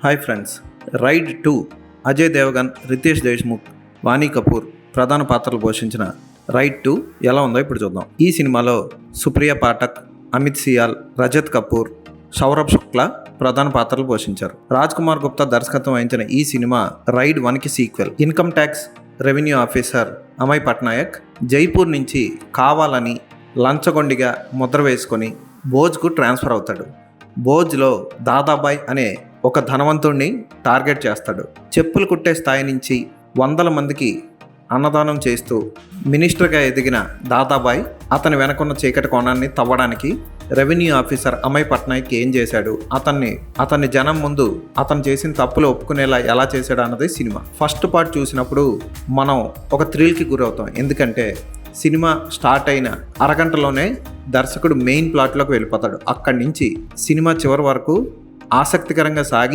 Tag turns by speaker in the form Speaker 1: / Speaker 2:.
Speaker 1: Hi friends, Raid 2 Ajay Devgan, Riteish Deshmukh, Vani Kapoor ప్రధాన పాత్రలు పోషించిన రైడ్ 2 ఎలా ఉందో ఇప్పుడు చూద్దాం. ఈ సినిమాలో సుప్రియ పాఠక్, అమిత్ సియాల్, రజత్ కపూర్, సౌరభ్ శుక్లా ప్రధాన పాత్రలు పోషించారు. రాజ్ కుమార్ గుప్తా దర్శకత్వం వహించిన ఈ సినిమా రైడ్ 1కి sequel. Income tax revenue officer Amay Patnaik Jaipur నుంచి కావాలని లంచగొండిగా ముద్ర వేసుకొని భోజ్కు ట్రాన్స్ఫర్ అవుతాడు. భోజ్లో దాదాబాయ్ అనే ఒక ధనవంతుడిని టార్గెట్ చేస్తాడు. చెప్పులు కుట్టే స్థాయి నుంచి వందల మందికి అన్నదానం చేస్తూ మినిస్టర్గా ఎదిగిన దాదాబాయ్ అతని వెనకున్న చీకటి కోణాన్ని తవ్వడానికి రెవెన్యూ ఆఫీసర్ అమయ్ పట్నాయక్ ఏం చేశాడు, అతన్ని జనం ముందు అతను చేసిన తప్పులు ఒప్పుకునేలా ఎలా చేశాడు అన్నది సినిమా. ఫస్ట్ పార్ట్ చూసినప్పుడు మనం ఒక థ్రిల్కి గురవుతాం. ఎందుకంటే సినిమా స్టార్ట్ అయిన అరగంటలోనే దర్శకుడు మెయిన్ ప్లాట్లోకి వెళ్ళిపోతాడు. అక్కడి నుంచి సినిమా చివరి వరకు ఆసక్తికరంగా సాగి